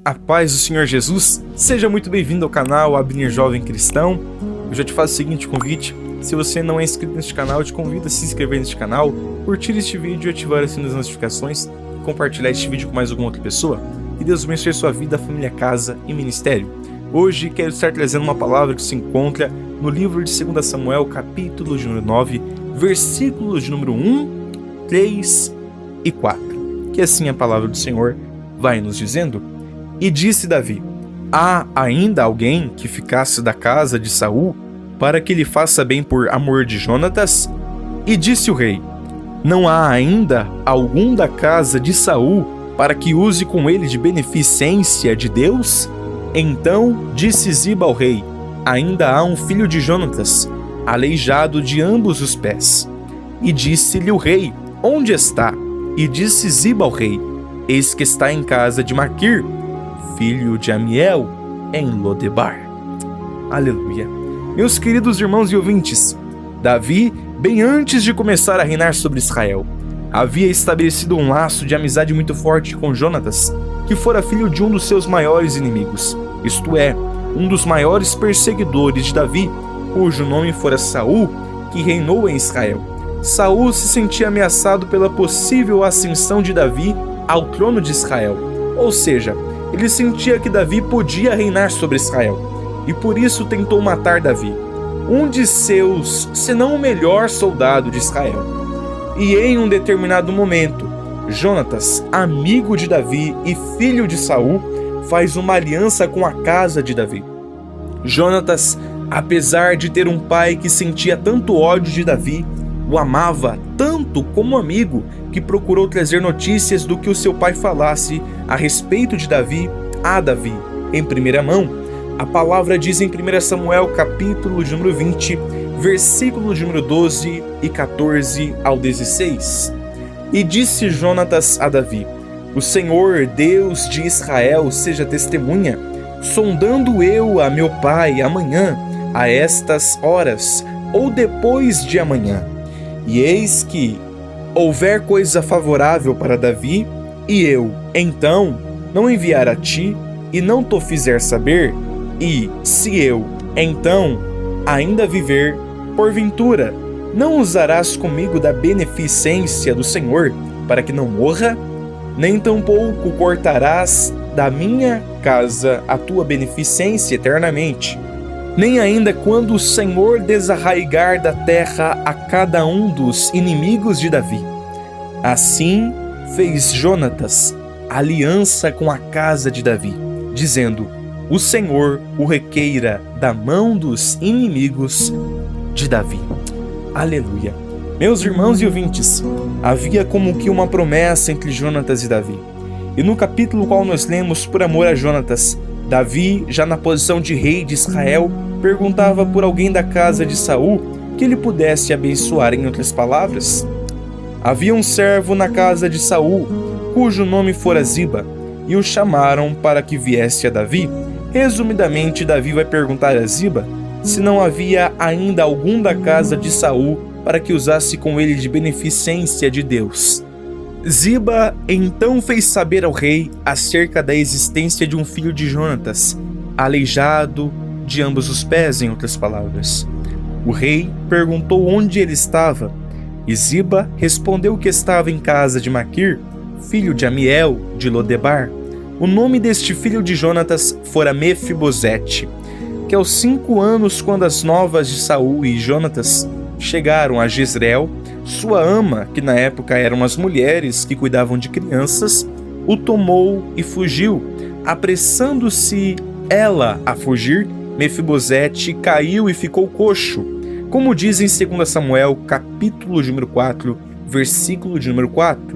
A paz do Senhor Jesus, seja muito bem-vindo ao canal Abner Jovem Cristão. Eu já te faço o seguinte convite: se você não é inscrito neste canal, eu te convido a se inscrever neste canal, curtir este vídeo, ativar o sino das notificações e compartilhar este vídeo com mais alguma outra pessoa. Que Deus abençoe sua vida, família, casa e ministério. Hoje quero estar trazendo uma palavra que se encontra no livro de 2 Samuel, capítulo de número 9, versículos de número 1, 3 e 4. Que assim a palavra do Senhor vai nos dizendo: E disse Davi: Há ainda alguém que ficasse da casa de Saul, para que lhe faça bem por amor de Jonatas? E disse o rei: Não há ainda algum da casa de Saul, para que use com ele de beneficência de Deus? Então disse Ziba ao rei: Ainda há um filho de Jonatas, aleijado de ambos os pés. E disse-lhe o rei: Onde está? E disse Ziba ao rei: Eis que está em casa de Maquir, filho de Amiel, em Lodebar. Aleluia. Meus queridos irmãos e ouvintes, Davi, bem antes de começar a reinar sobre Israel, havia estabelecido um laço de amizade muito forte com Jonatas, que fora filho de um dos seus maiores inimigos, isto é, um dos maiores perseguidores de Davi, cujo nome fora Saul, que reinou em Israel. Saul se sentia ameaçado pela possível ascensão de Davi ao trono de Israel, ou seja, ele sentia que Davi podia reinar sobre Israel, e por isso tentou matar Davi, um de seus, se não o melhor soldado de Israel. E em um determinado momento, Jonatas, amigo de Davi e filho de Saul, faz uma aliança com a casa de Davi. Jonatas, apesar de ter um pai que sentia tanto ódio de Davi, o amava tanto como amigo, que procurou trazer notícias do que o seu pai falasse a respeito de Davi a Davi, em primeira mão. A palavra diz em 1 Samuel, capítulo de número 20, versículos de número 12 e 14 ao 16. E disse Jonatas a Davi: O Senhor, Deus de Israel, seja testemunha, sondando eu a meu pai amanhã, a estas horas, ou depois de amanhã. E eis que houver coisa favorável para Davi, e eu, então, não enviar a ti, e não te fizer saber, e, se eu, então, ainda viver, porventura, não usarás comigo da beneficência do Senhor, para que não morra? Nem tampouco cortarás da minha casa a tua beneficência eternamente. Nem ainda quando o Senhor desarraigar da terra a cada um dos inimigos de Davi. Assim fez Jonatas aliança com a casa de Davi, dizendo: O Senhor o requeira da mão dos inimigos de Davi. Aleluia. Meus irmãos e ouvintes, havia como que uma promessa entre Jonatas e Davi. E no capítulo qual nós lemos, por amor a Jonatas, Davi, já na posição de rei de Israel, perguntava por alguém da casa de Saul que ele pudesse abençoar. Em outras palavras, havia um servo na casa de Saul, cujo nome fora Ziba, e o chamaram para que viesse a Davi. Resumidamente, Davi vai perguntar a Ziba se não havia ainda algum da casa de Saul para que usasse com ele de beneficência de Deus. Ziba então fez saber ao rei acerca da existência de um filho de Jonatas, aleijado de ambos os pés, em outras palavras. O rei perguntou onde ele estava, e Ziba respondeu que estava em casa de Maquir, filho de Amiel, de Lodebar. O nome deste filho de Jonatas fora Mefibosete, que aos 5 anos, quando as novas de Saul e Jonatas chegaram a Jezreel, sua ama, que na época eram as mulheres que cuidavam de crianças, o tomou e fugiu. Apressando-se ela a fugir, Mefibosete caiu e ficou coxo, como diz em 2 Samuel, capítulo de número 4, versículo de número 4.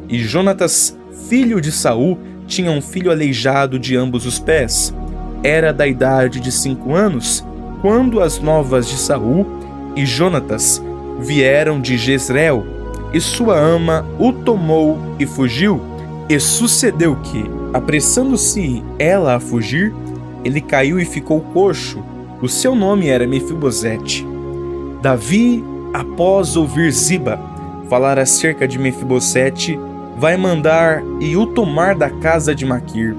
E Jonatas, filho de Saul, tinha um filho aleijado de ambos os pés. Era da idade de 5 anos, quando as novas de Saul e Jonatas vieram de Jezreel, e sua ama o tomou e fugiu. E sucedeu que, apressando-se ela a fugir, ele caiu e ficou coxo. O seu nome era Mefibosete. Davi, após ouvir Ziba falar acerca de Mefibosete, vai mandar e o tomar da casa de Maquir,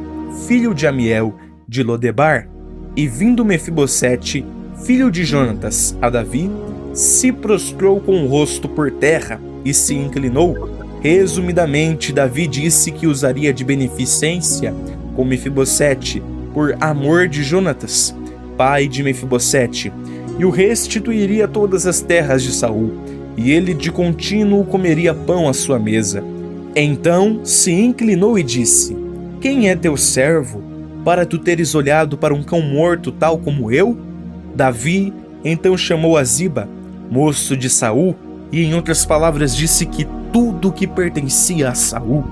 filho de Amiel, de Lodebar. E vindo Mefibosete, filho de Jonatas, a Davi, se prostrou com o rosto por terra e se inclinou. Resumidamente, Davi disse que usaria de beneficência com Mefibosete por amor de Jonatas, pai de Mefibosete, e o restituiria todas as terras de Saul, e ele de contínuo comeria pão à sua mesa. Então se inclinou e disse: Quem é teu servo, para tu teres olhado para um cão morto tal como eu? Davi então chamou a Ziba, moço de Saul, e em outras palavras disse que tudo o que pertencia a Saul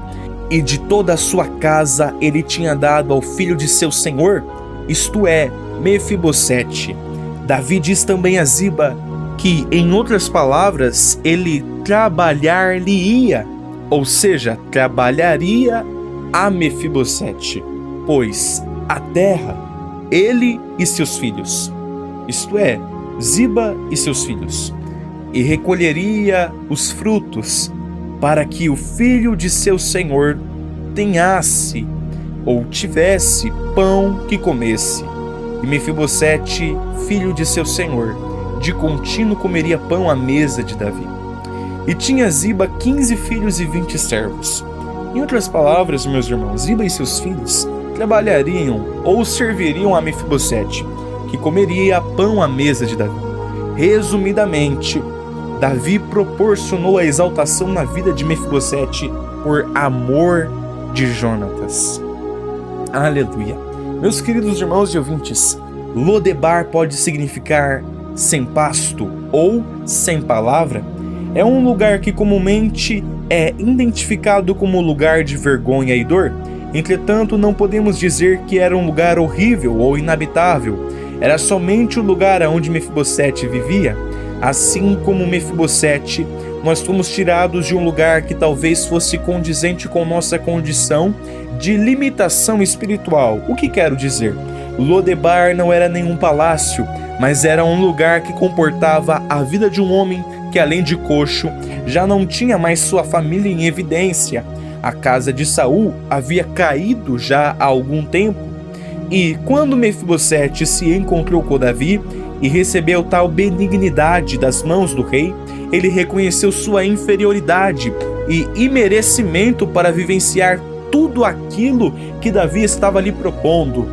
e de toda a sua casa ele tinha dado ao filho de seu senhor, isto é, Mefibosete. Davi diz também a Ziba que, em outras palavras, ele trabalhar-lhe-ia, ou seja, trabalharia a Mefibosete, pois a terra, ele e seus filhos, isto é, Ziba e seus filhos, e recolheria os frutos, para que o filho de seu senhor tenhasse ou tivesse pão que comesse. E Mefibosete, filho de seu senhor, de contínuo comeria pão à mesa de Davi. E tinha Ziba 15 filhos e 20 servos. Em outras palavras, meus irmãos, Ziba e seus filhos trabalhariam ou serviriam a Mefibosete, que comeria pão à mesa de Davi. Resumidamente, Davi proporcionou a exaltação na vida de Mefibosete por amor de Jonatas. Aleluia. Meus queridos irmãos e ouvintes, Lodebar pode significar sem pasto ou sem palavra. É um lugar que comumente é identificado como lugar de vergonha e dor. Entretanto, não podemos dizer que era um lugar horrível ou inabitável. Era somente o lugar onde Mefibosete vivia. Assim como Mefibosete, nós fomos tirados de um lugar que talvez fosse condizente com nossa condição de limitação espiritual. O que quero dizer? Lodebar não era nenhum palácio, mas era um lugar que comportava a vida de um homem que, além de coxo, já não tinha mais sua família em evidência. A casa de Saul havia caído já há algum tempo. E quando Mefibosete se encontrou com Davi e recebeu tal benignidade das mãos do rei, ele reconheceu sua inferioridade e imerecimento para vivenciar tudo aquilo que Davi estava lhe propondo.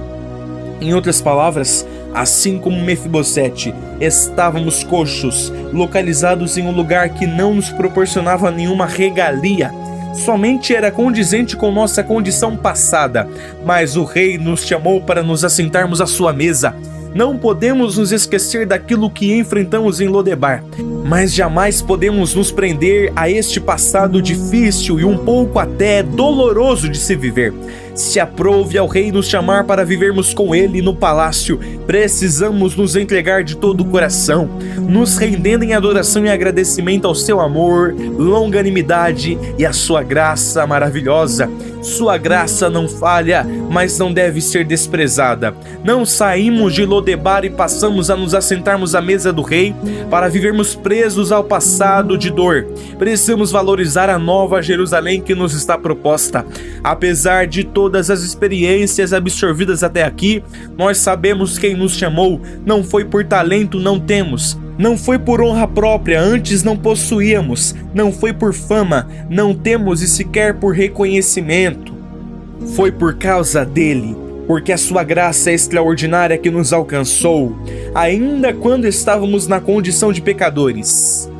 Em outras palavras, assim como Mefibosete, estávamos coxos, localizados em um lugar que não nos proporcionava nenhuma regalia, somente era condizente com nossa condição passada, mas o rei nos chamou para nos assentarmos à sua mesa. Não podemos nos esquecer daquilo que enfrentamos em Lodebar, mas jamais podemos nos prender a este passado difícil e um pouco até doloroso de se viver. Se aprove ao rei nos chamar para vivermos com ele no palácio, precisamos nos entregar de todo o coração, nos rendendo em adoração e agradecimento ao seu amor, longanimidade e à sua graça maravilhosa. Sua graça não falha, mas não deve ser desprezada. Não saímos de Lodebar e passamos a nos assentarmos à mesa do rei para vivermos presos ao passado de dor. Precisamos valorizar a nova Jerusalém que nos está proposta. Apesar de todas as experiências absorvidas até aqui, nós sabemos quem nos chamou. Não foi por talento, não temos. Não foi por honra própria, antes não possuíamos. Não foi por fama, não temos, e sequer por reconhecimento. Foi por causa dele, porque a sua graça extraordinária que nos alcançou, ainda quando estávamos na condição de pecadores.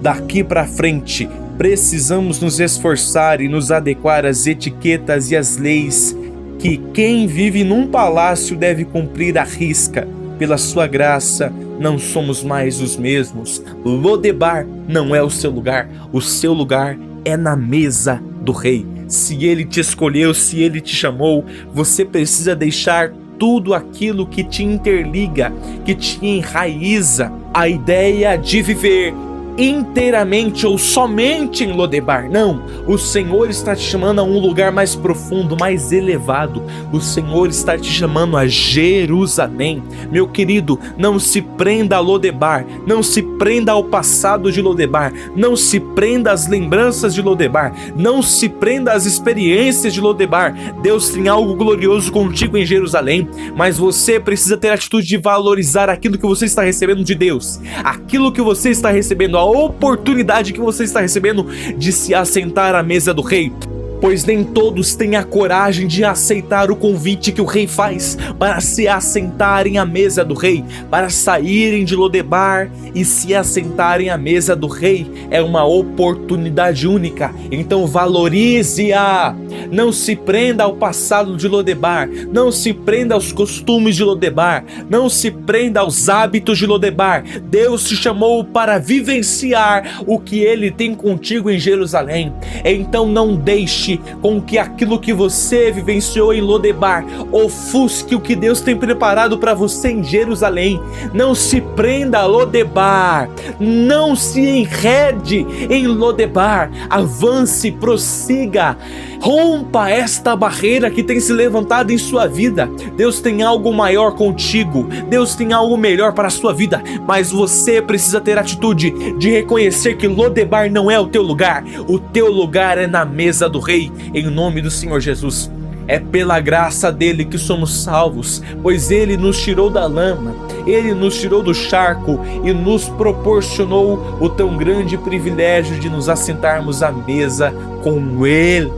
Daqui para frente, precisamos nos esforçar e nos adequar às etiquetas e às leis que quem vive num palácio deve cumprir à risca. Pela sua graça, não somos mais os mesmos. Lodebar não é o seu lugar é na mesa do rei. Se ele te escolheu, se ele te chamou, você precisa deixar tudo aquilo que te interliga, que te enraiza. A ideia de viver inteiramente ou somente em Lodebar. Não, o Senhor está te chamando a um lugar mais profundo, mais elevado. O Senhor está te chamando a Jerusalém. Meu querido, não se prenda a Lodebar, não se prenda ao passado de Lodebar, não se prenda às lembranças de Lodebar, não se prenda às experiências de Lodebar. Deus tem algo glorioso contigo em Jerusalém, mas você precisa ter a atitude de valorizar aquilo que você está recebendo de Deus, aquilo que você está recebendo, a oportunidade que você está recebendo de se assentar à mesa do rei. Pois nem todos têm a coragem de aceitar o convite que o rei faz para se assentarem à mesa do rei, para saírem de Lodebar e se assentarem à mesa do rei. É uma oportunidade única, então valorize-a. Não se prenda ao passado de Lodebar, não se prenda aos costumes de Lodebar, não se prenda aos hábitos de Lodebar. Deus te chamou para vivenciar o que Ele tem contigo em Jerusalém. Então não deixe com que aquilo que você vivenciou em Lodebar ofusque o que Deus tem preparado para você em Jerusalém. Não se prenda a Lodebar, não se enrede em Lodebar, avance, prossiga, rompa esta barreira que tem se levantado em sua vida. Deus tem algo maior contigo, Deus tem algo melhor para a sua vida, mas você precisa ter a atitude de reconhecer que Lodebar não é o teu lugar. O teu lugar é na mesa do rei, em nome do Senhor Jesus. É pela graça dele que somos salvos, pois ele nos tirou da lama, ele nos tirou do charco e nos proporcionou o tão grande privilégio de nos assentarmos à mesa com ele,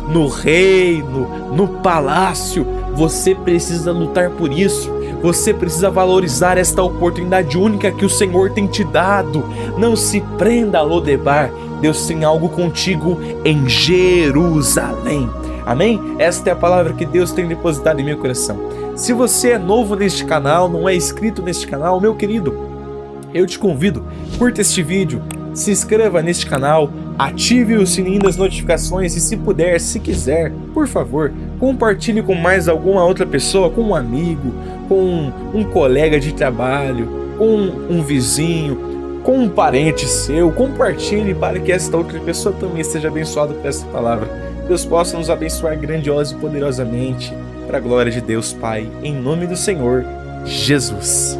no reino, no palácio. Você precisa lutar por isso. Você precisa valorizar esta oportunidade única que o Senhor tem te dado. Não se prenda a Lodebar. Deus tem algo contigo em Jerusalém. Amém? Esta é a palavra que Deus tem depositado em meu coração. Se você é novo neste canal, não é inscrito neste canal, meu querido, eu te convido, curta este vídeo, se inscreva neste canal, ative o sininho das notificações e, se puder, se quiser, por favor, compartilhe com mais alguma outra pessoa, com um amigo, com um colega de trabalho, com um vizinho, com um parente seu. Compartilhe para que esta outra pessoa também seja abençoada por essa palavra. Deus possa nos abençoar grandiosa e poderosamente, para a glória de Deus Pai, em nome do Senhor Jesus.